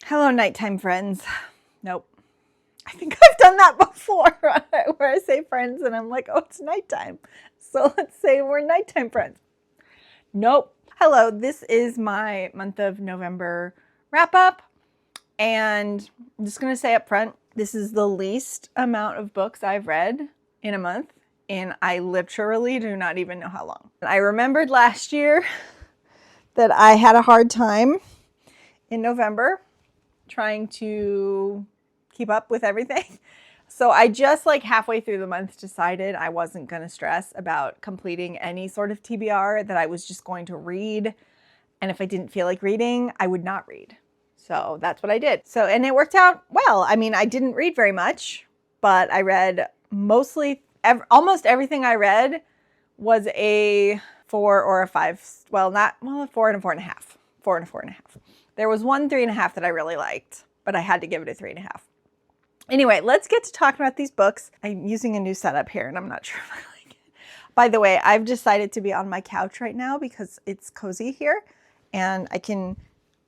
Hello, nighttime friends. Nope. I think I've done that before where I say friends and I'm like, oh, it's nighttime. So let's say we're nighttime friends. Nope. Hello, this is my month of November wrap up. And I'm just going to say up front, this is the least amount of books I've read in a month. And I literally do not even know how long. I remembered last year that I had a hard time in November trying to keep up with everything. So I just like halfway through the month decided I wasn't going to stress about completing any sort of TBR, that I was just going to read. And if I didn't feel like reading, I would not read. So that's what I did. So, and it worked out well. I mean, I didn't read very much, but I read mostly, almost everything I read was a 4 or a 5. Well, not, well, a 4 and a 4.5. 4 and a 4.5. There was one 3.5 that I really liked, but I had to give it a 3.5. Anyway, let's get to talking about these books. I'm using a new setup here and I'm not sure if I like it. By the way, I've decided to be on my couch right now because it's cozy here and I can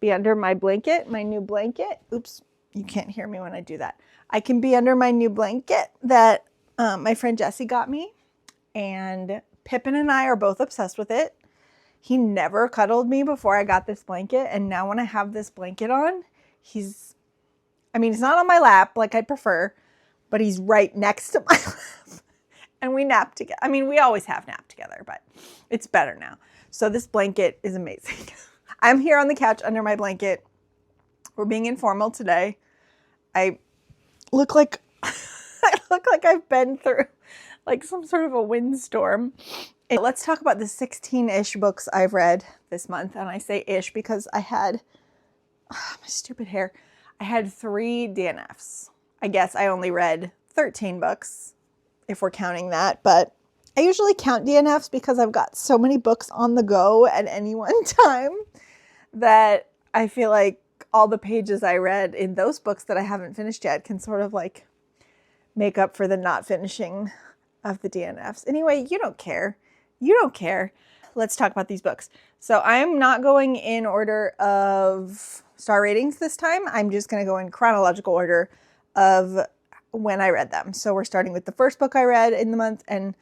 be under my blanket, my new blanket. Oops, you can't hear me when I do that. I can be under my new blanket that my friend Jesse got me, and Pippin and I are both obsessed with it. He never cuddled me before I got this blanket, and now when I have this blanket on, he's not on my lap like I'd prefer, but he's right next to my lap. And we nap together. I mean, we always have napped together, but it's better now. So this blanket is amazing. I'm here on the couch under my blanket. We're being informal today. I look like I've been through like some sort of a windstorm. And let's talk about the 16-ish books I've read this month. And I say ish because I had, my stupid hair. I had 3 DNFs. I guess I only read 13 books, if we're counting that. But I usually count DNFs because I've got so many books on the go at any one time that I feel like all the pages I read in those books that I haven't finished yet can sort of like make up for the not finishing of the DNFs. Anyway, you don't care. You don't care. Let's talk about these books. So I'm not going in order of star ratings this time. I'm just going to go in chronological order of when I read them. So we're starting with the first book I read in the month and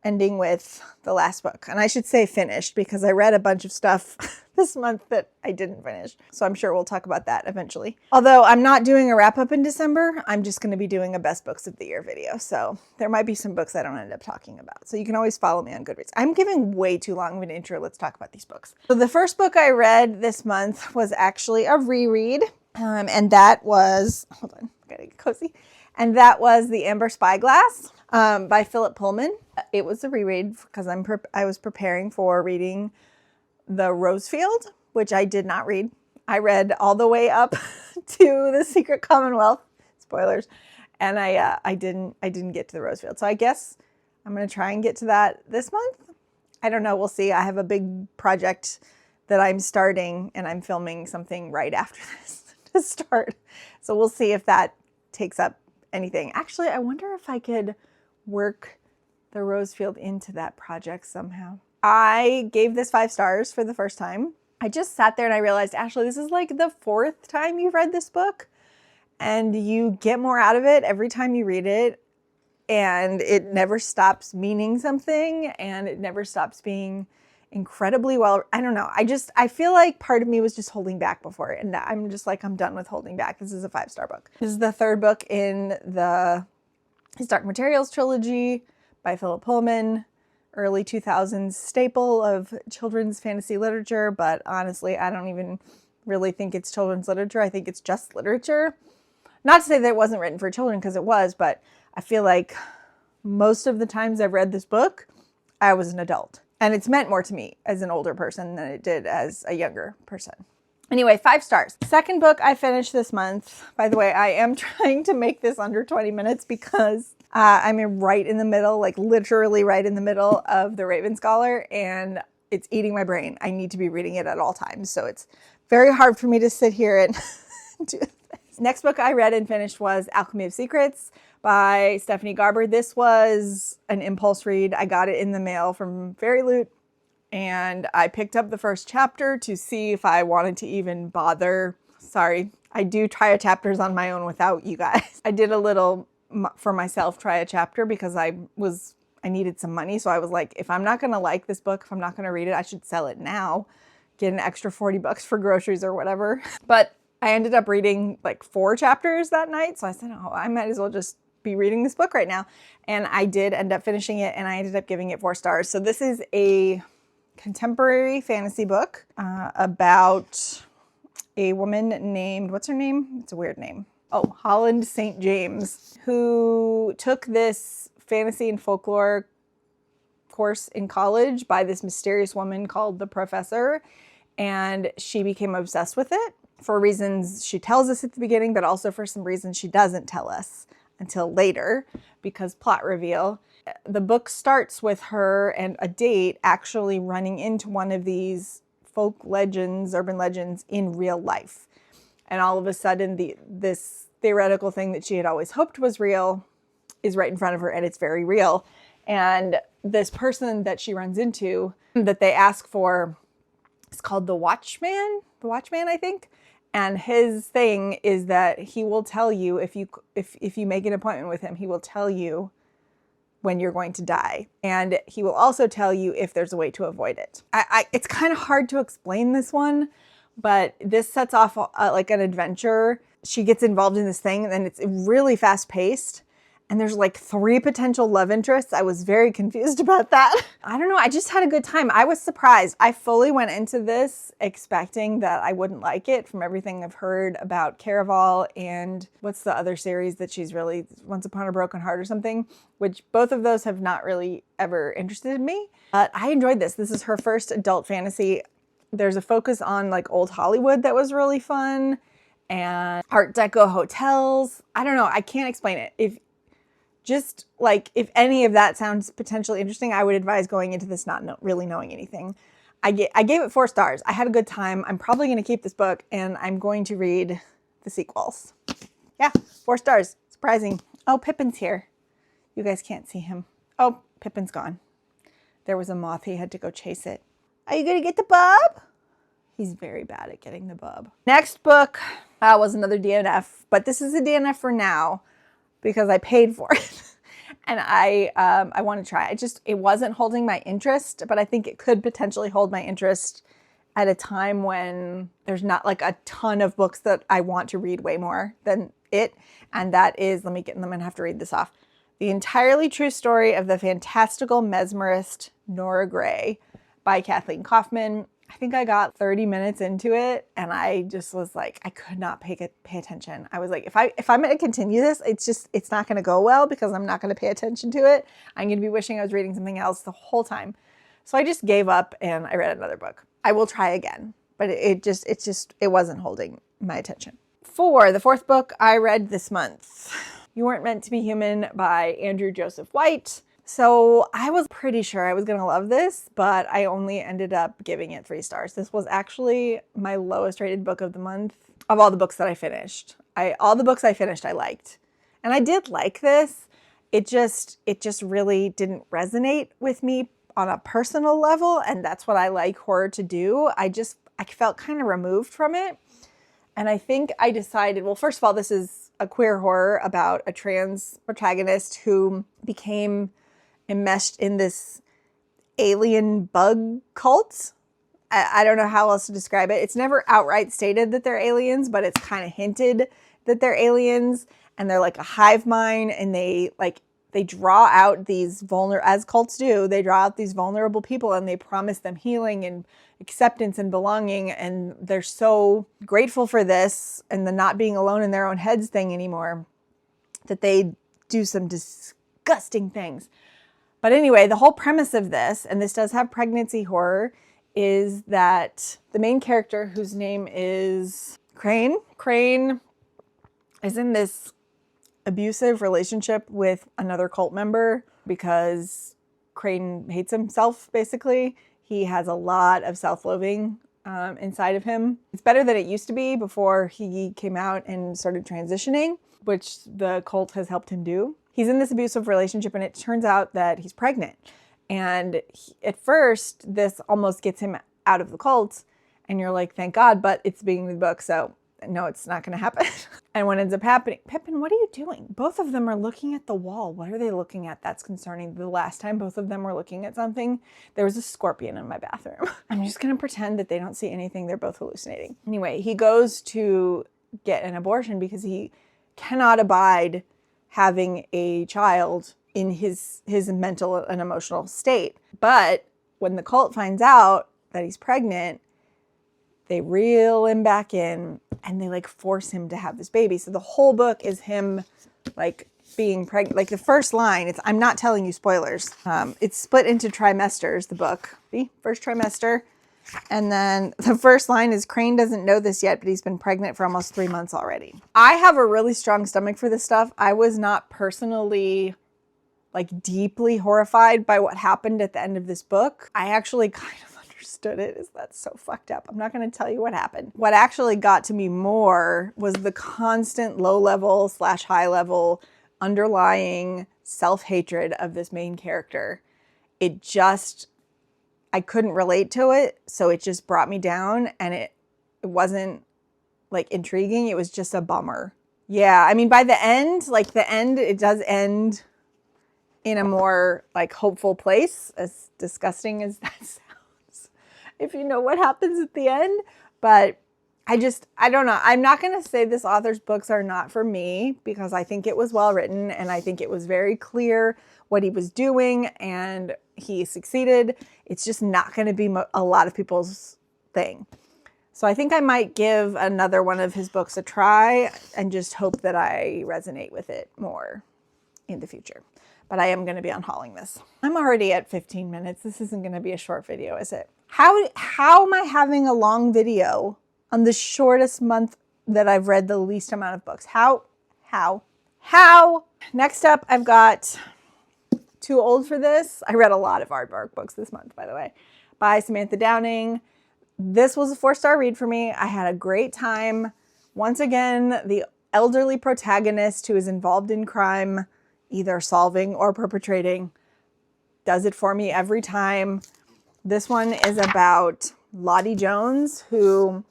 ending with the last book. And I should say finished because I read a bunch of stuff this month that I didn't finish. So I'm sure we'll talk about that eventually. Although I'm not doing a wrap up in December, I'm just going to be doing a best books of the year video. So there might be some books I don't end up talking about. So you can always follow me on Goodreads. I'm giving way too long of an intro. Let's talk about these books. So the first book I read this month was actually a reread. And that was, hold on, I gotta get cozy. And that was The Amber Spyglass by Philip Pullman. It was a reread because I was preparing for reading The Rosefield, which I did not read. I read all the way up to The Secret Commonwealth, spoilers, and I didn't get to The Rosefield. So I guess I'm gonna try and get to that this month. I don't know, we'll see. I have a big project that I'm starting and I'm filming something right after this to start. So we'll see if that takes up anything. Actually, I wonder if I could work The Rosefield into that project somehow. I gave this 5 stars for the first time. I just sat there and I realized, Ashley, this is like the 4th time you've read this book and you get more out of it every time you read it, and it never stops meaning something and it never stops being incredibly well. I don't know. I feel like part of me was just holding back before, and I'm just like, I'm done with holding back. This is a 5-star book. This is the 3rd book in his Dark Materials trilogy by Philip Pullman, early 2000s staple of children's fantasy literature. But honestly, I don't even really think it's children's literature. I think it's just literature. Not to say that it wasn't written for children, because it was, but I feel like most of the times I've read this book, I was an adult. And it's meant more to me as an older person than it did as a younger person. Anyway, 5 stars. Second book I finished this month. By the way, I am trying to make this under 20 minutes because I'm right in the middle, like literally right in the middle of The Raven Scholar, and it's eating my brain. I need to be reading it at all times. So it's very hard for me to sit here and do this. Next book I read and finished was Alchemy of Secrets by Stephanie Garber. This was an impulse read. I got it in the mail from Fairy Loot and I picked up the first chapter to see if I wanted to even bother. Sorry, I do try a chapters on my own without you guys. I did a little for myself try a chapter because I needed some money. So I was like, if I'm not going to like this book, if I'm not going to read it, I should sell it now. Get an extra 40 bucks for groceries or whatever. But I ended up reading like 4 chapters that night. So I said, oh, I might as well just be reading this book right now. And I did end up finishing it, and I ended up giving it 4 stars. So this is a contemporary fantasy book about a woman named, what's her name? It's a weird name. Oh, Holland St. James, who took this fantasy and folklore course in college by this mysterious woman called the Professor, and she became obsessed with it for reasons she tells us at the beginning, but also for some reasons she doesn't tell us until later, because plot reveal. The book starts with her and a date actually running into one of these folk legends, urban legends in real life. And all of a sudden, this theoretical thing that she had always hoped was real is right in front of her, and it's very real. And this person that she runs into that they ask for is called the Watchman, I think. And his thing is that he will tell you, if you make an appointment with him, he will tell you when you're going to die. And he will also tell you if there's a way to avoid it. It's kind of hard to explain this one, but this sets off like an adventure. She gets involved in this thing, and it's really fast paced. And there's like 3 potential love interests. I was very confused about that. I don't know. I just had a good time. I was surprised. I fully went into this expecting that I wouldn't like it from everything I've heard about Caraval and what's the other series that she's really, Once Upon a Broken Heart or something, which both of those have not really ever interested me. But I enjoyed this. This is her first adult fantasy. There's a focus on like old Hollywood that was really fun, and Art Deco hotels. I don't know. I can't explain it. If any of that sounds potentially interesting, I would advise going into this not really knowing anything. I gave it 4 stars. I had a good time. I'm probably going to keep this book, and I'm going to read the sequels. Yeah, 4 stars. Surprising. Oh, Pippin's here. You guys can't see him. Oh, Pippin's gone. There was a moth. He had to go chase it. Are you going to get the bub? He's very bad at getting the bub. Next book was another DNF, but this is a DNF for now, because I paid for it. And I want to try it. It wasn't holding my interest, but I think it could potentially hold my interest at a time when there's not like a ton of books that I want to read way more than it. And that is, I'm gonna have to read this off. The Entirely True Story of the Fantastical Mesmerist Nora Gray by Kathleen Kaufman. I think I got 30 minutes into it, and I just was like, I could not pay attention. I was like, if I'm going to continue this, it's not going to go well because I'm not going to pay attention to it. I'm going to be wishing I was reading something else the whole time. So I just gave up and I read another book. I will try again, but it wasn't holding my attention. For the 4th book I read this month, You Weren't Meant to Be Human by Andrew Joseph White. So I was pretty sure I was going to love this, but I only ended up giving it 3 stars. This was actually my lowest rated book of the month of all the books that I finished. All the books I finished I liked. And I did like this. It just really didn't resonate with me on a personal level, and that's what I like horror to do. I felt kind of removed from it. And I think I decided, well, first of all, this is a queer horror about a trans protagonist who became enmeshed in this alien bug cult. I don't know how else to describe it. It's never outright stated that they're aliens, but it's kind of hinted that they're aliens, and they're like a hive mind, and they draw out these as cults do, they draw out these vulnerable people, and they promise them healing and acceptance and belonging, and they're so grateful for this and the not being alone in their own heads thing anymore that they do some disgusting things. But anyway, the whole premise of this, and this does have pregnancy horror, is that the main character, whose name is Crane is in this abusive relationship with another cult member because Crane hates himself, basically. He has a lot of self-loathing inside of him. It's better than it used to be before he came out and started transitioning, which the cult has helped him do. He's in this abusive relationship, and it turns out that he's pregnant. And at first, this almost gets him out of the cult, and you're like, thank God, but it's the beginning of the book, so no, it's not going to happen. And what ends up happening, Pippin, what are you doing? Both of them are looking at the wall. What are they looking at? That's concerning. The last time both of them were looking at something, there was a scorpion in my bathroom. I'm just going to pretend that they don't see anything. They're both hallucinating. Anyway, he goes to get an abortion because he cannot abide having a child in his mental and emotional state. But when the cult finds out that he's pregnant, they reel him back in and they like force him to have this baby. So the whole book is him like being pregnant. Like the first line, I'm not telling you spoilers. It's split into trimesters, the book. See, first trimester. And then the first line is Crane doesn't know this yet, but he's been pregnant for almost 3 months already. I have a really strong stomach for this stuff. I was not personally like deeply horrified by what happened at the end of this book. I actually kind of understood it. That's so fucked up. I'm not going to tell you what happened. What actually got to me more was the constant low level / high level underlying self-hatred of this main character. It just, I couldn't relate to it. So it just brought me down, and it wasn't like intriguing. It was just a bummer. Yeah. I mean, by the end, it does end in a more like hopeful place, as disgusting as that sounds, if you know what happens at the end. But I don't know. I'm not going to say this author's books are not for me, because I think it was well written and I think it was very clear what he was doing and he succeeded. It's just not going to be a lot of people's thing. So I think I might give another one of his books a try and just hope that I resonate with it more in the future. But I am going to be unhauling this. I'm already at 15 minutes. This isn't going to be a short video, is it? How am I having a long video on the shortest month that I've read the least amount of books? How? Next up, I've got Too Old for This. I read a lot of aardvark books this month, by the way, by Samantha Downing. This was a 4-star read for me. I had a great time. Once again, the elderly protagonist who is involved in crime, either solving or perpetrating, does it for me every time. This one is about Lottie Jones, who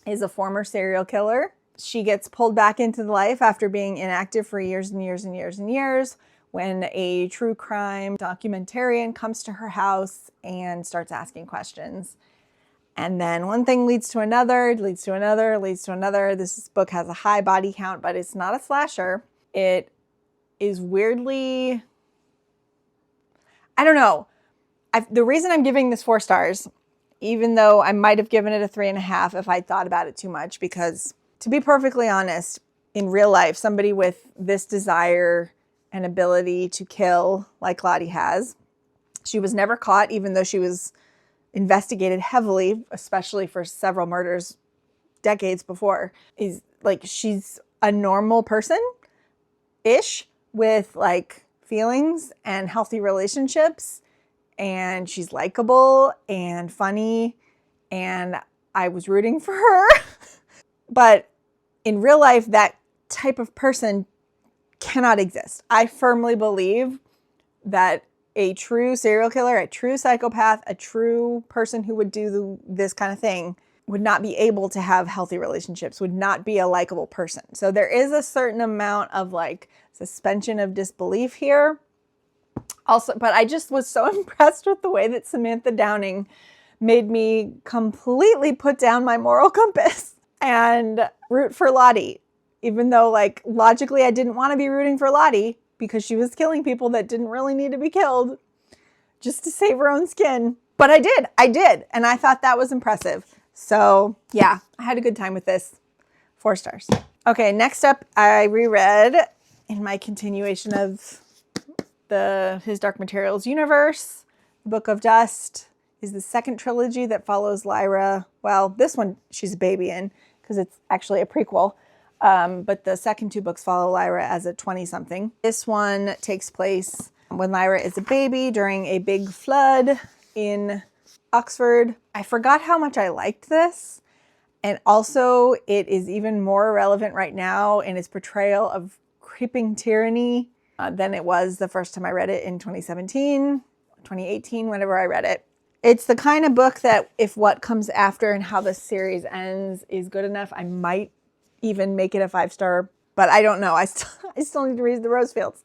is a former serial killer. She gets pulled back into life after being inactive for years and years and years and years when a true crime documentarian comes to her house and starts asking questions. And then one thing leads to another, leads to another, leads to another. This book has a high body count, but it's not a slasher. It is weirdly, I don't know. The reason I'm giving this 4 stars, even though I might have given it a 3.5 if I thought about it too much, because to be perfectly honest, in real life, somebody with this desire and ability to kill like Lottie has, she was never caught, even though she was investigated heavily, especially for several murders decades before. Is like, she's a normal person-ish with like feelings and healthy relationships, and she's likable and funny, and I was rooting for her. But in real life, that type of person cannot exist. I firmly believe that a true serial killer, a true psychopath, a true person who would do this kind of thing would not be able to have healthy relationships, would not be a likable person. So there is a certain amount of like suspension of disbelief here. Also, but I just was so impressed with the way that Samantha Downing made me completely put down my moral compass and root for Lottie. Even though like logically I didn't want to be rooting for Lottie because she was killing people that didn't really need to be killed just to save her own skin. But I did. And I thought that was impressive. So yeah, I had a good time with this. 4 stars. Okay, next up, I reread in my continuation of His Dark Materials universe. The Book of Dust is the second trilogy that follows Lyra. Well, this one she's a baby in because it's actually a prequel. But the second 2 books follow Lyra as a 20-something. This one takes place when Lyra is a baby during a big flood in Oxford. I forgot how much I liked this. And also it is even more relevant right now in its portrayal of creeping tyranny than it was the first time I read it in 2017, 2018, whenever I read it. It's the kind of book that if what comes after and how the series ends is good enough, I might even make it a 5-star, but I don't know. I still need to read the Rosefields.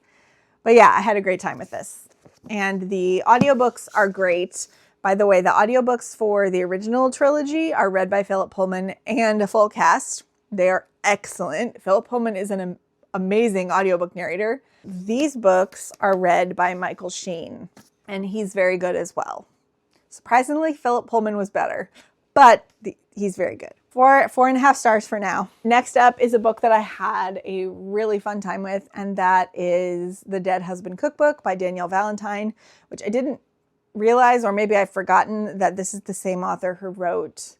But yeah, I had a great time with this. And the audiobooks are great. By the way, the audiobooks for the original trilogy are read by Philip Pullman and a full cast. They are excellent. Philip Pullman is an amazing audiobook narrator. These books are read by Michael Sheen, and he's very good as well. Surprisingly, Philip Pullman was better, but he's very good. 4.5 stars for now. Next up is a book that I had a really fun time with, and that is The Dead Husband Cookbook by Danielle Valentine, which I didn't realize, or maybe I've forgotten, that this is the same author who wrote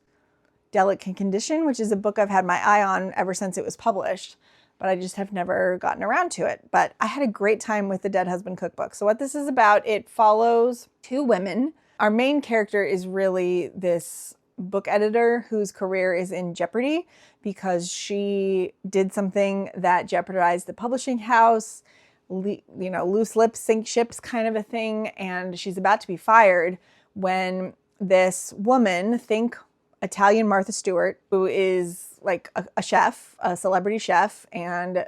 Delicate Condition, which is a book I've had my eye on ever since it was published, but I just have never gotten around to it. But I had a great time with The Dead Husband Cookbook. So what this is about, it follows 2 women. Our main character is really this book editor whose career is in jeopardy because she did something that jeopardized the publishing house, loose lips sink ships kind of a thing, and she's about to be fired when this woman, think Italian Martha Stewart, who is like a chef, a celebrity chef, and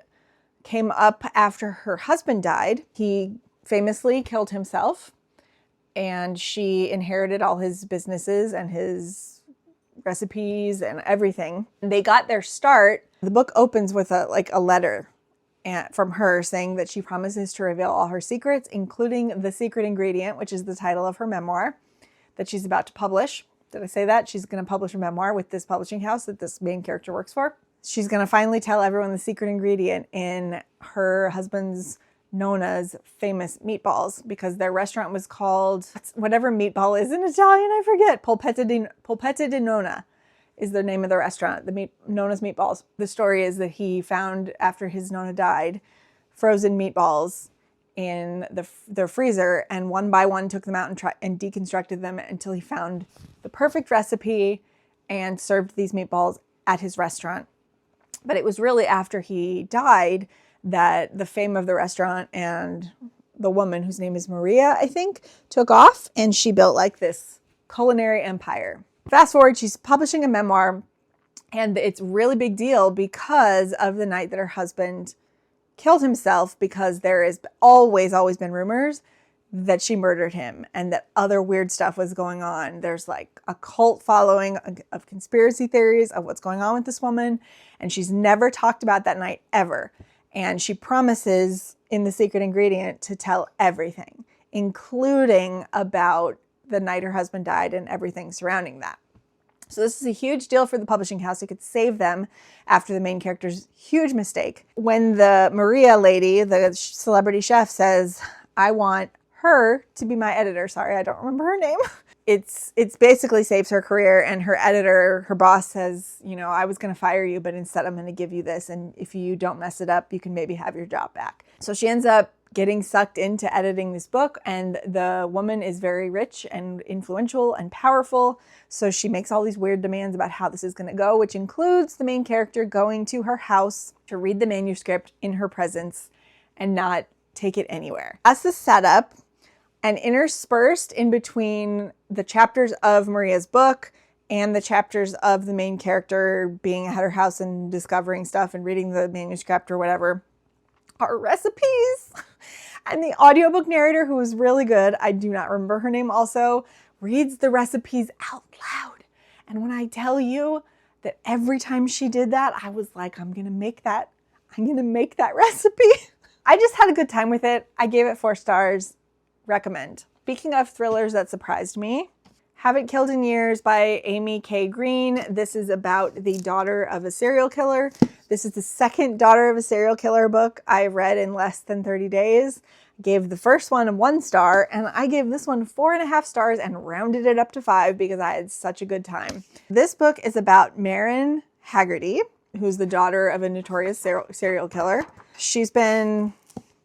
came up after her husband died. He famously killed himself, and she inherited all his businesses and his recipes and everything. And they got their start. The book opens with a letter from her saying that she promises to reveal all her secrets, including The Secret Ingredient, which is the title of her memoir that she's about to publish. Did I say that? She's going to publish a memoir with this publishing house that this main character works for. She's going to finally tell everyone the secret ingredient in her husband's Nona's famous meatballs, because their restaurant was called whatever meatball is in Italian, I forget. Polpetta di Nonna is the name of the restaurant, Nona's Meatballs. The story is that he found, after his Nona died, frozen meatballs in the freezer, and one by one took them out and deconstructed them until he found the perfect recipe and served these meatballs at his restaurant. But it was really after he died that the fame of the restaurant and the woman, whose name is Maria, I think, took off, and she built like this culinary empire. Fast forward, she's publishing a memoir, and it's a really big deal because of the night that her husband killed himself, because there has always been rumors that she murdered him and that other weird stuff was going on. There's like a cult following of conspiracy theories of what's going on with this woman, and she's never talked about that night ever. And she promises in The Secret Ingredient to tell everything, including about the night her husband died and everything surrounding that. So this is a huge deal for the publishing house. It could save them after the main character's huge mistake. When the Maria lady, the celebrity chef, says, I want her to be my editor. Sorry, I don't remember her name. It's basically saves her career, and her editor, her boss, says, I was going to fire you, but instead I'm going to give you this, and if you don't mess it up, you can maybe have your job back. So she ends up getting sucked into editing this book, and the woman is very rich and influential and powerful, so she makes all these weird demands about how this is going to go, which includes the main character going to her house to read the manuscript in her presence and not take it anywhere. That's the setup, and interspersed in between the chapters of Maria's book and the chapters of the main character being at her house and discovering stuff and reading the manuscript or whatever are recipes. And the audiobook narrator, who was really good, I do not remember her name also, reads the recipes out loud. And when I tell you that every time she did that, I was like, I'm going to make that recipe. I just had a good time with it. I gave it 4 stars. Recommend. Speaking of thrillers that surprised me, Haven't Killed in Years by Amy K. Green. This is about the daughter of a serial killer. This is the second daughter of a serial killer book I read in less than 30 days. Gave the first one 1 star, and I gave this one 4.5 stars and rounded it up to 5 because I had such a good time. This book is about Marin Haggerty, who's the daughter of a notorious serial killer. She's been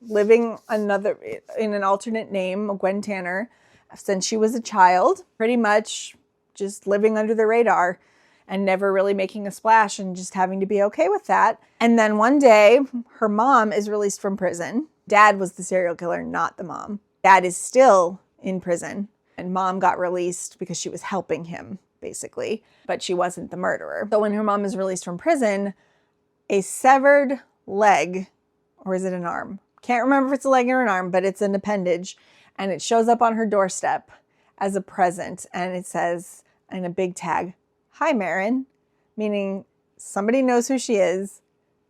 living in an alternate name, Gwen Tanner, since she was a child, pretty much just living under the radar and never really making a splash and just having to be okay with that. And then one day, her mom is released from prison. Dad was the serial killer, not the mom. Dad is still in prison, and mom got released because she was helping him, basically, but she wasn't the murderer. So when her mom is released from prison, a severed leg, or is it an arm? Can't remember if it's a leg or an arm, but it's an appendage, and it shows up on her doorstep as a present, and it says in a big tag, "Hi, Marin," meaning somebody knows who she is,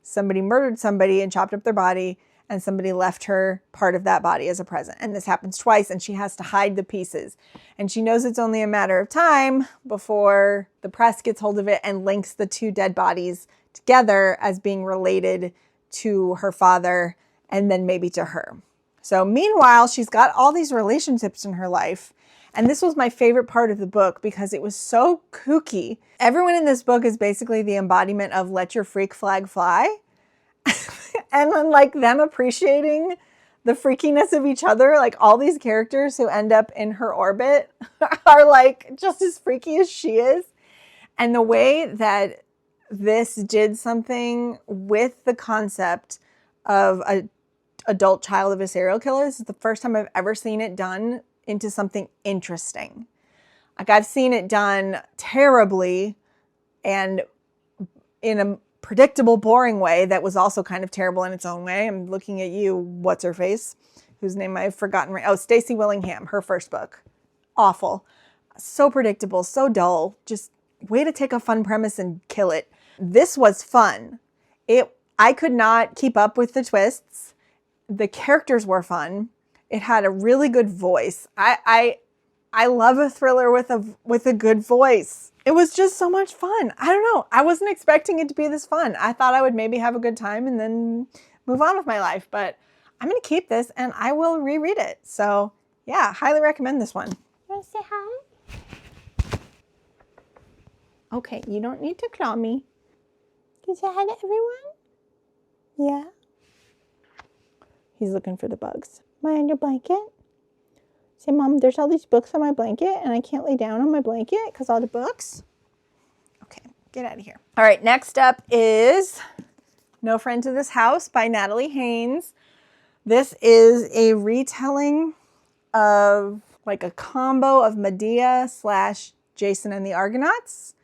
somebody murdered somebody and chopped up their body, and somebody left her part of that body as a present. And this happens twice, and she has to hide the pieces. And she knows it's only a matter of time before the press gets hold of it and links the two dead bodies together as being related to her father and then maybe to her. So meanwhile, she's got all these relationships in her life. And this was my favorite part of the book because it was so kooky. Everyone in this book is basically the embodiment of let your freak flag fly. And then like them appreciating the freakiness of each other. Like all these characters who end up in her orbit are like just as freaky as she is. And the way that this did something with the concept of an adult child of a serial killer, this is the first time I've ever seen it done into something interesting. Like I've seen it done terribly and in a predictable, boring way that was also kind of terrible in its own way. I'm looking at you, what's her face, whose name I've forgotten. Oh, Stacey Willingham, her first book. Awful. So predictable, so dull. Just way to take a fun premise and kill it. This was fun. I could not keep up with the twists. The characters were fun. It had a really good voice. I love a thriller with a good voice. It was just so much fun. I don't know. I wasn't expecting it to be this fun. I thought I would maybe have a good time and then move on with my life. But I'm going to keep this and I will reread it. So yeah, highly recommend this one. Want to say hi? Okay, you don't need to claw me. Can you say hi to everyone? Yeah. He's looking for the bugs. Am I on your blanket? Say, Mom, there's all these books on my blanket and I can't lay down on my blanket because all the books. Okay, get out of here. All right, next up is No Friend to This House by Natalie Haynes. This is a retelling of like a combo of Medea / Jason and the Argonauts.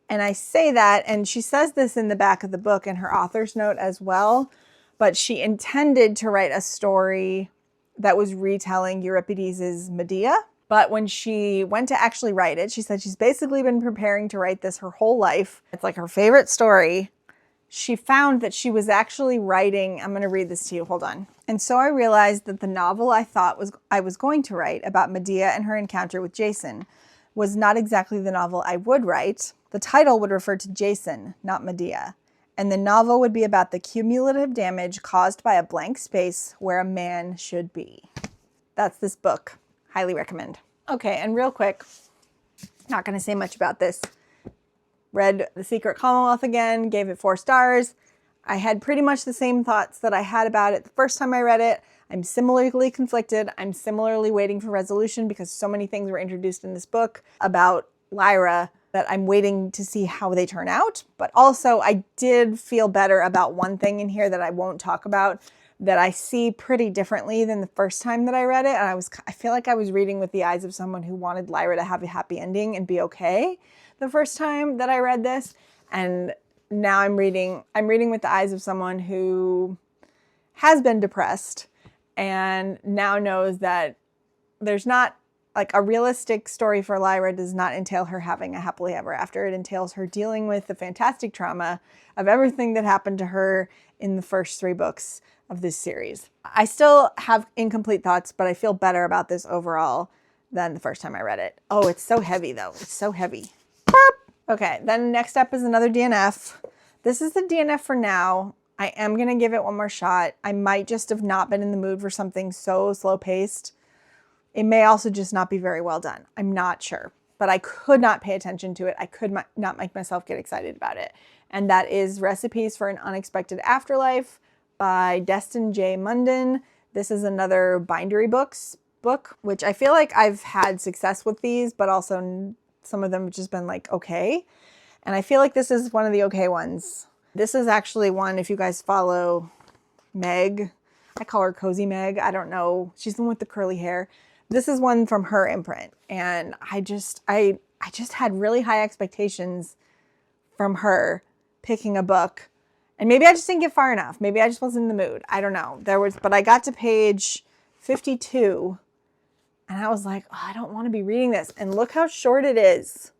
And I say that, and she says this in the back of the book in her author's note as well, but she intended to write a story that was retelling Euripides' Medea. But when she went to actually write it, she said she's basically been preparing to write this her whole life. It's like her favorite story. She found that she was actually writing, I'm going to read this to you, hold on. And so I realized that the novel I thought I was going to write about Medea and her encounter with Jason was not exactly the novel I would write. The title would refer to Jason, not Medea. And the novel would be about the cumulative damage caused by a blank space where a man should be. That's this book. Highly recommend. Okay, and real quick, not going to say much about this. Read The Secret Commonwealth again, gave it 4 stars. I had pretty much the same thoughts that I had about it the first time I read it. I'm similarly conflicted. I'm similarly waiting for resolution because so many things were introduced in this book about Lyra that I'm waiting to see how they turn out. But also I did feel better about one thing in here that I won't talk about that I see pretty differently than the first time that I read it. And I feel like I was reading with the eyes of someone who wanted Lyra to have a happy ending and be okay the first time that I read this. And now I'm reading with the eyes of someone who has been depressed and now knows that there's not like a realistic story for Lyra does not entail her having a happily ever after. It entails her dealing with the fantastic trauma of everything that happened to her in the first 3 books of this series. I still have incomplete thoughts, but I feel better about this overall than the first time I read it. Oh, it's so heavy though. It's so heavy. Okay, then next up is another DNF. This is the DNF for now. I am going to give it one more shot. I might just have not been in the mood for something so slow-paced. It may also just not be very well done. I'm not sure, but I could not pay attention to it. I could not make myself get excited about it. And that is Recipes for an Unexpected Afterlife by Deston J. Munden. This is another bindery books book, which I feel like I've had success with these, but also some of them have just been like, okay. And I feel like this is one of the okay ones. This is actually one, if you guys follow Meg, I call her Cozy Meg. I don't know. She's the one with the curly hair. This is one from her imprint. And I just had really high expectations from her picking a book And maybe I just didn't get far enough. Maybe I just wasn't in the mood. I don't know. But I got to page 52 and I was like, oh, I don't want to be reading this. And look how short it is.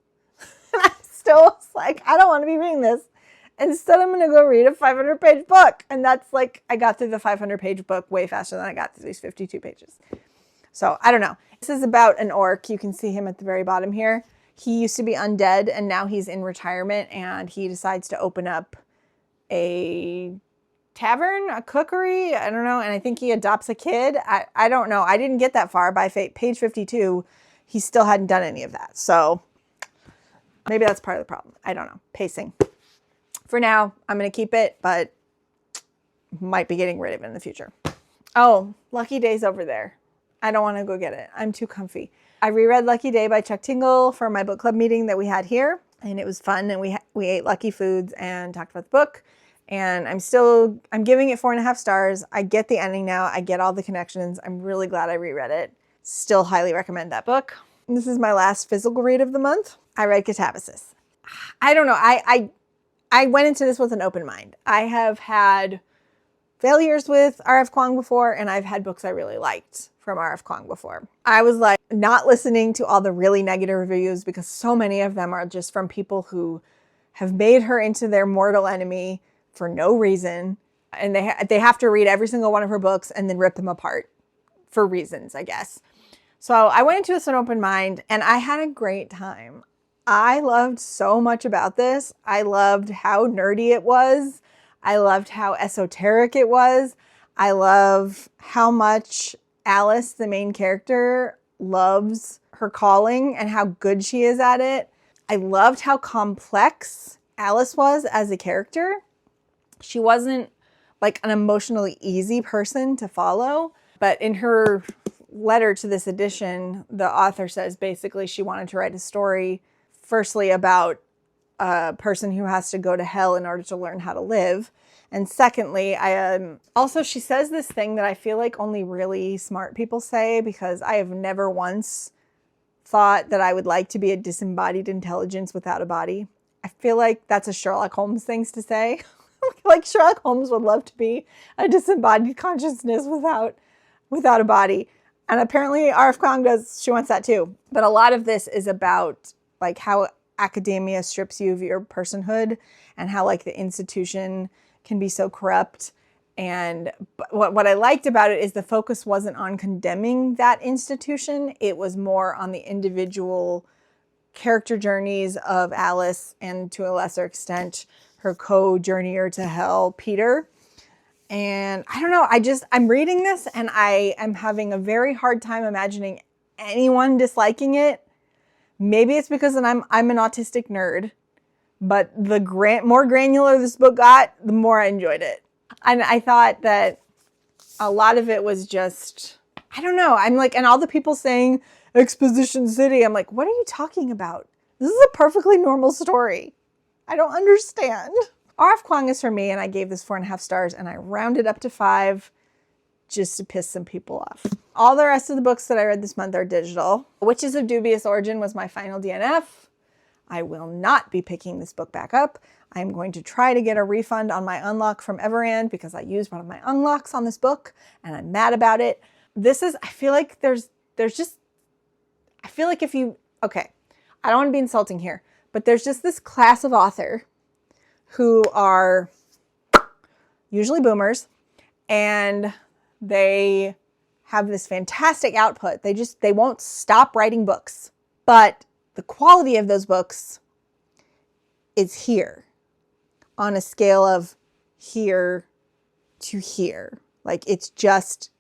And I still was like, I don't want to be reading this. Instead, I'm going to go read a 500-page book. And that's like, I got through the 500-page book way faster than I got through these 52 pages. So I don't know. This is about an orc. You can see him at the very bottom here. He used to be undead and now he's in retirement and he decides to open up a tavern, a cookery, I don't know. And I think he adopts a kid. I don't know. I didn't get that far. By page 52, he still hadn't done any of that. So maybe that's part of the problem. I don't know. Pacing. For now, I'm going to keep it, but might be getting rid of it in the future. Oh, Lucky Day's over there. I don't want to go get it. I'm too comfy. I reread Lucky Day by Chuck Tingle for my book club meeting that we had here. And it was fun. And we ate Lucky Foods and talked about the book. And I'm giving it 4.5 stars. I get the ending now. I get all the connections. I'm really glad I reread it. Still highly recommend that book. And this is my last physical read of the month. I read KATABASIS. I don't know. I went into this with an open mind. I have had failures with R.F. Kuang before, and I've had books I really liked from R.F. Kuang before. I was like not listening to all the really negative reviews because so many of them are just from people who have made her into their mortal enemy for no reason. And they have to read every single one of her books and then rip them apart for reasons, I guess. So I went into this with an open mind and I had a great time. I loved so much about this. I loved how nerdy it was. I loved how esoteric it was. I love how much Alice, the main character, loves her calling and how good she is at it. I loved how complex Alice was as a character. She wasn't like an emotionally easy person to follow, but in her letter to this edition, the author says basically she wanted to write a story firstly about a person who has to go to hell in order to learn how to live. And secondly, also she says this thing that I feel like only really smart people say, because I have never once thought that I would like to be a disembodied intelligence without a body. I feel like that's a Sherlock Holmes thing to say. Like Sherlock Holmes would love to be a disembodied consciousness without a body. And apparently R.F. Kuang does, she wants that too. But a lot of this is about like how academia strips you of your personhood and how like the institution can be so corrupt. And what I liked about it is the focus wasn't on condemning that institution. It was more on the individual character journeys of Alice and to a lesser extent, her co-journeyer to hell, Peter. And I don't know, I'm reading this and I am having a very hard time imagining anyone disliking it. Maybe it's because I'm an autistic nerd, but the more granular this book got, the more I enjoyed it. And I thought that a lot of it was just, I don't know. I'm like, and all the people saying Exposition City, I'm like, what are you talking about? This is a perfectly normal story. I don't understand. R.F. Kuang is for me, and I gave this 4.5 stars, and I rounded up to 5 just to piss some people off. All the rest of the books that I read this month are digital. Witches of Dubious Origin was my final DNF. I will not be picking this book back up. I'm going to try to get a refund on my unlock from Everand because I used one of my unlocks on this book and I'm mad about it. I feel like if you, okay, I don't want to be insulting here, but there's just this class of author who are usually boomers and they have this fantastic output. They won't stop writing books, but the quality of those books is here on a scale of here to here. Like it's just,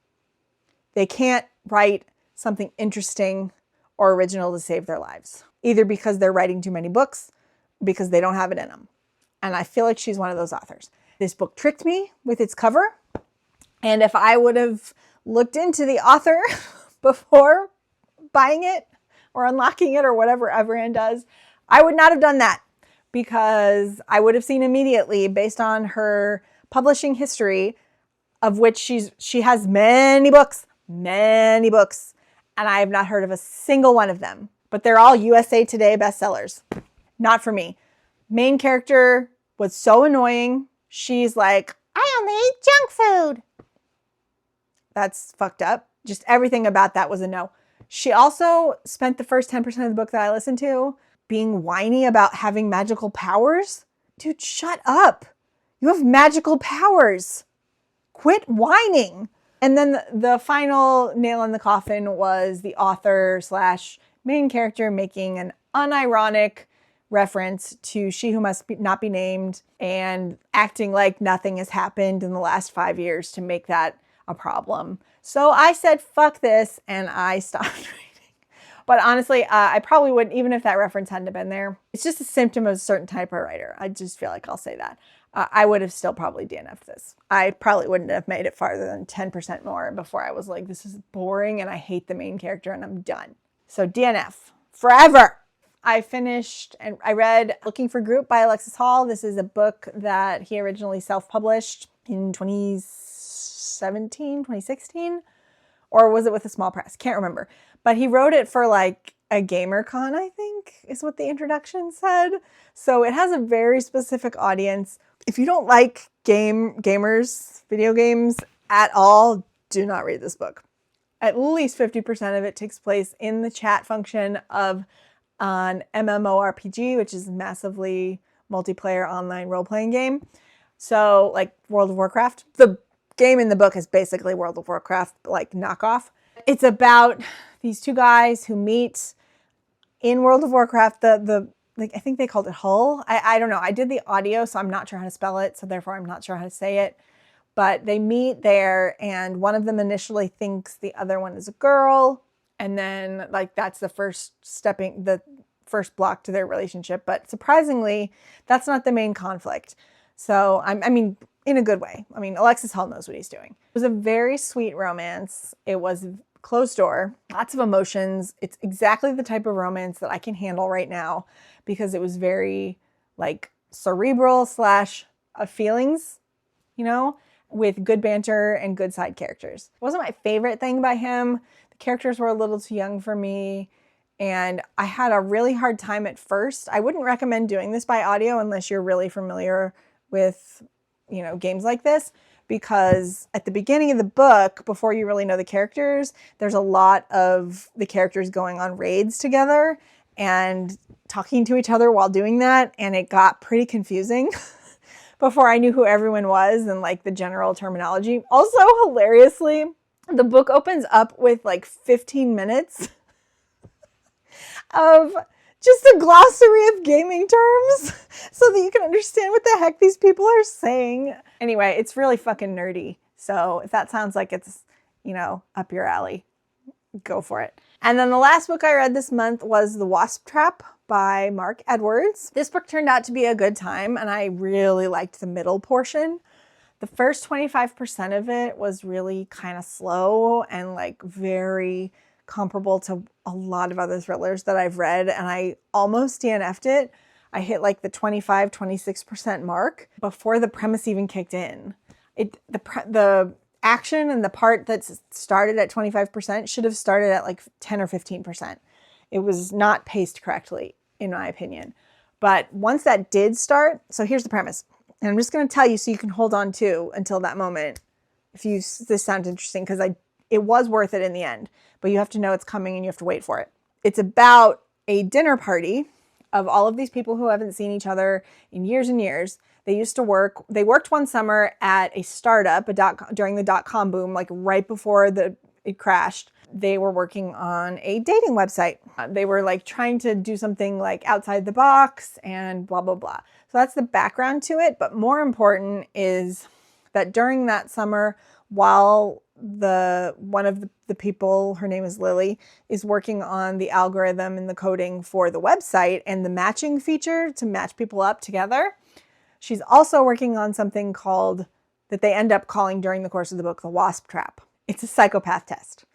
they can't write something interesting or original to save their lives, either because they're writing too many books, because they don't have it in them. And I feel like she's one of those authors. This book tricked me with its cover. And if I would have looked into the author before buying it or unlocking it or whatever Everand does, I would not have done that because I would have seen immediately, based on her publishing history, of which she has many books, and I have not heard of a single one of them, but they're all USA Today bestsellers. Not for me. Main character was so annoying. she's like, I only eat junk food. That's fucked up. Just everything about that was a no. She also spent the first 10% of the book that I listened to being whiny about having magical powers. Dude, shut up. You have magical powers. Quit whining. And then the final nail in the coffin was the author / main character making an unironic reference to She Who Must Not Be Named and acting like nothing has happened in the last 5 years to make that a problem. So I said, fuck this, and I stopped reading. But honestly, I probably wouldn't, even if that reference hadn't been there. It's just a symptom of a certain type of writer. I just feel like I'll say that. I would have still probably DNF'd this. I probably wouldn't have made it farther than 10% more before I was like, this is boring and I hate the main character and I'm done. So DNF forever. I finished and I read Looking for Group by Alexis Hall. This is a book that he originally self-published in 2017, 2016, or was it with a small press? Can't remember. But he wrote it for like a GamerCon, I think, is what the introduction said. So it has a very specific audience. If you don't like gamers, video games at all, do not read this book. At least 50% of it takes place in the chat function of an MMORPG, which is massively multiplayer online role-playing game. So like World of Warcraft. The game in the book is basically World of Warcraft, like knockoff. It's about these two guys who meet in World of Warcraft. Like I think they called it Hull. I don't know. I did the audio, so I'm not sure how to spell it. So therefore I'm not sure how to say it. But they meet there and one of them initially thinks the other one is a girl. And then like that's the first block to their relationship. But surprisingly, that's not the main conflict. So I mean, in a good way. I mean, Alexis Hall knows what he's doing. It was a very sweet romance. It was closed door, lots of emotions. It's exactly the type of romance that I can handle right now because it was very like cerebral / feelings, you know, with good banter and good side characters. It wasn't my favorite thing by him. The characters were a little too young for me and I had a really hard time at first. I wouldn't recommend doing this by audio unless you're really familiar with, you know, games like this. Because at the beginning of the book, before you really know the characters, there's a lot of the characters going on raids together and talking to each other while doing that. And it got pretty confusing before I knew who everyone was and like the general terminology. Also, hilariously, the book opens up with like 15 minutes of just a glossary of gaming terms so that you can understand what the heck these people are saying. Anyway, it's really fucking nerdy. So if that sounds like it's, you know, up your alley, go for it. And then the last book I read this month was The Wasp Trap by Mark Edwards. This book turned out to be a good time and I really liked the middle portion. The first 25% of it was really kind of slow and like very comparable to a lot of other thrillers that I've read, and I almost DNF'd it. I hit like the 25-26% mark before the premise even kicked in. The action and the part that started at 25% should have started at like 10 or 15%. It was not paced correctly, in my opinion. But once that did start, so here's the premise, and I'm just going to tell you so you can hold on to until that moment. This sounds interesting because it was worth it in the end, but you have to know it's coming and you have to wait for it. It's about a dinner party of all of these people who haven't seen each other in years and years. They worked one summer at a startup during the dot-com boom, like right before it crashed. They were working on a dating website. They were like trying to do something like outside the box and blah, blah, blah. So that's the background to it. But more important is that during that summer, while one of the people, her name is Lily, is working on the algorithm and the coding for the website and the matching feature to match people up together. She's also working on something that they end up calling during the course of the book, the WASP trap. It's a psychopath test.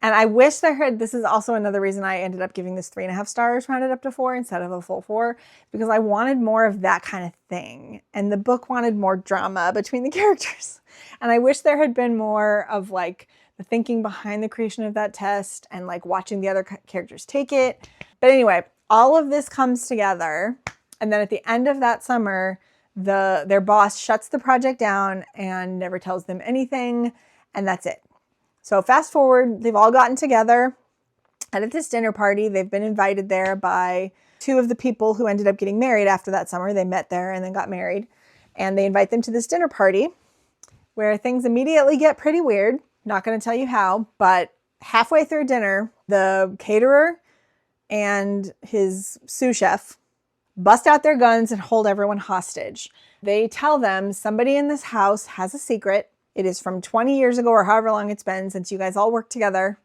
And I wish this is also another reason I ended up giving this 3.5 stars rounded up to 4 instead of a full 4, because I wanted more of that kind of thing. And the book wanted more drama between the characters. And I wish there had been more of like the thinking behind the creation of that test and like watching the other characters take it. But anyway, all of this comes together. And then at the end of that summer, their boss shuts the project down and never tells them anything, and that's it. So fast forward, they've all gotten together at this dinner party. They've been invited there by 2 of the people who ended up getting married after that summer. They met there and then got married. And they invite them to this dinner party where things immediately get pretty weird. Not going to tell you how, but halfway through dinner, the caterer and his sous chef bust out their guns and hold everyone hostage. They tell them somebody in this house has a secret. It is from 20 years ago or however long it's been since you guys all worked together.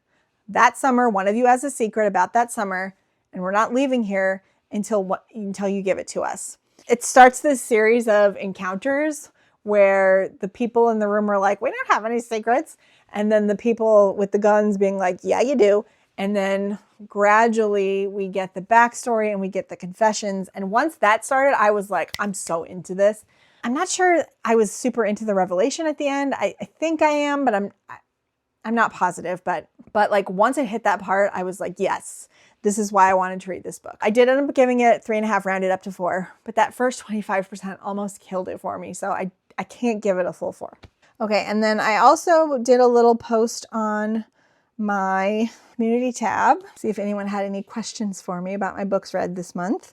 That summer, one of you has a secret about that summer, and we're not leaving here until you give it to us. It starts this series of encounters where the people in the room are like, we don't have any secrets. And then the people with the guns being like, yeah, you do. And then gradually we get the backstory and we get the confessions. And once that started, I was like, I'm so into this. I'm not sure I was super into the revelation at the end. I think I am, but I'm not positive. But like once it hit that part, I was like, yes, this is why I wanted to read this book. I did end up giving it 3.5, rounded up to 4, but that first 25% almost killed it for me. So I can't give it a full 4. Okay, and then I also did a little post on my community tab, see if anyone had any questions for me about my books read this month.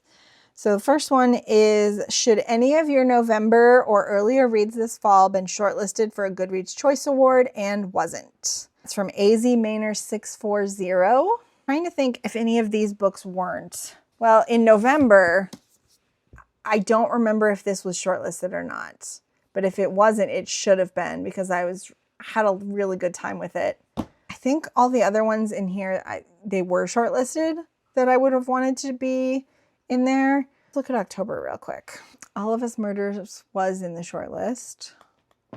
So the first one is, should any of your November or earlier reads this fall been shortlisted for a Goodreads Choice Award and wasn't? It's from AZ Maynor 640. Trying to think if any of these books weren't. Well, in November, I don't remember if this was shortlisted or not. But if it wasn't, it should have been, because I had a really good time with it. I think all the other ones in here, they were shortlisted that I would have wanted to be in there. Let's look at October real quick. All of Us Murders was in the shortlist,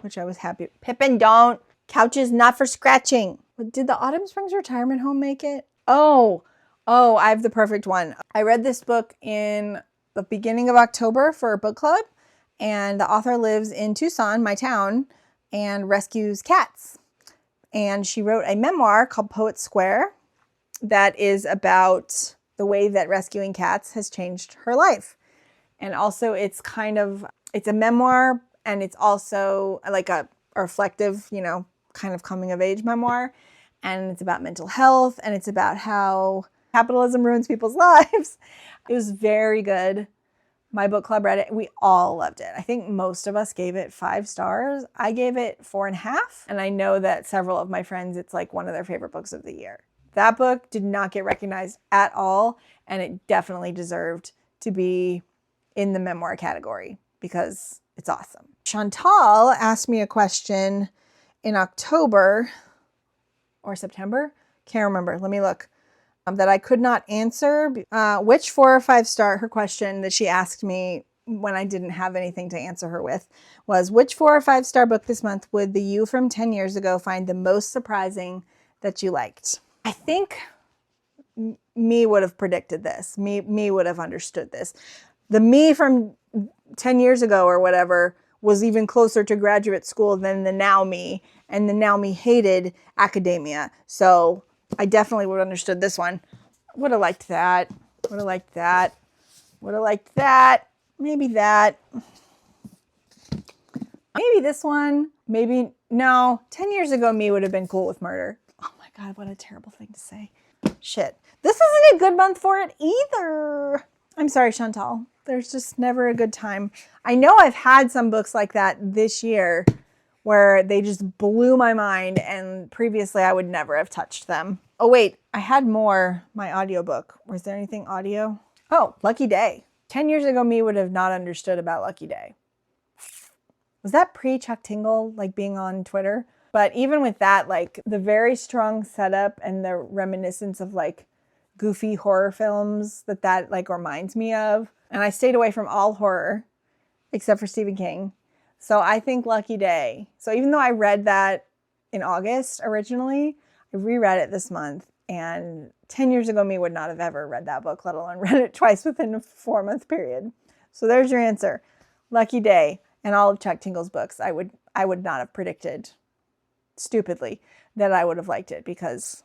which I was happy. Pippin, don't. Couch is not for scratching. Did the Autumn Springs Retirement Home make it? Oh, I have the perfect one. I read this book in the beginning of October for a book club, and the author lives in Tucson, my town, and rescues cats. And she wrote a memoir called Poet Square that is about the way that rescuing cats has changed her life. And also it's a memoir, and it's also like a reflective, kind of coming of age memoir. And it's about mental health, and it's about how capitalism ruins people's lives. It was very good. My book club read it. We all loved it. I think most of us gave it 5 stars. I gave it 4.5. And I know that several of my friends, it's like one of their favorite books of the year. That book did not get recognized at all. And it definitely deserved to be in the memoir category because it's awesome. Chantal asked me a question in October or September. Can't remember. Let me look. That I could not answer. Which 4 or 5 star, her question that she asked me when I didn't have anything to answer her with was, which 4 or 5 star book this month would the you from 10 years ago find the most surprising that you liked? I think me would have predicted this. Me would have understood this. The me from 10 years ago or whatever was even closer to graduate school than the now me, and the now me hated academia. So I definitely would have understood this one. Would have liked that. Would have liked that. Would have liked that. Maybe that. Maybe this one. Maybe, no. 10 years ago, me would have been cool with murder. Oh my God, what a terrible thing to say. Shit. This isn't a good month for it either. I'm sorry, Chantal. There's just never a good time. I know I've had some books like that this year where they just blew my mind, and previously I would never have touched them. Oh wait, I had more. My audiobook. Was there anything audio? Oh, Lucky Day. 10 years ago, me would have not understood about Lucky Day. Was that pre-Chuck Tingle, like being on Twitter? But even with that, like the very strong setup and the reminiscence of like goofy horror films that like reminds me of. And I stayed away from all horror except for Stephen King. So I think Lucky Day. So even though I read that in August originally, I reread it this month. And 10 years ago, me would not have ever read that book, let alone read it twice within a 4-month period. So there's your answer. Lucky Day and all of Chuck Tingle's books. I would not have predicted, stupidly, that I would have liked it, because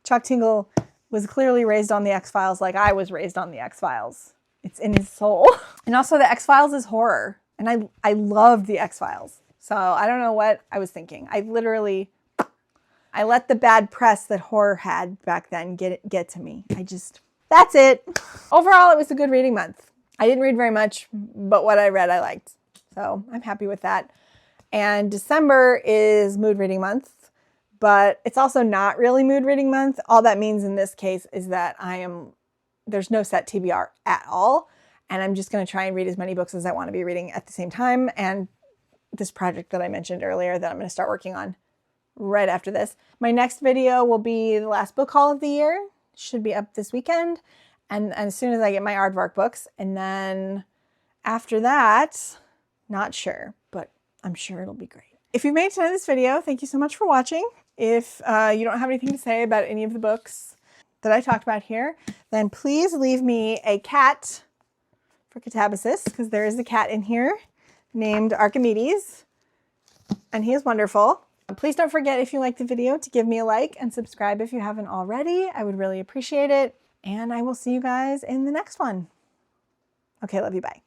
Chuck Tingle was clearly raised on the X-Files like I was raised on the X-Files. It's in his soul. And also the X-Files is horror. And I love the X-Files. So I don't know what I was thinking. I let the bad press that horror had back then get to me. That's it. Overall, it was a good reading month. I didn't read very much, but what I read I liked. So I'm happy with that. And December is mood reading month, but it's also not really mood reading month. All that means in this case is that there's no set TBR at all. And I'm just going to try and read as many books as I want to be reading at the same time. And this project that I mentioned earlier that I'm going to start working on right after this. My next video will be the last book haul of the year. Should be up this weekend. And as soon as I get my aardvark books. And then after that, not sure, but I'm sure it'll be great. If you've made it to the end of this video, thank you so much for watching. If you don't have anything to say about any of the books that I talked about here, then please leave me a cat for KATABASIS, because there is a cat in here named Archimedes, and he is wonderful. Please don't forget, if you liked the video, to give me a like and subscribe if you haven't already. I would really appreciate it, and I will see you guys in the next one. Okay, love you, bye.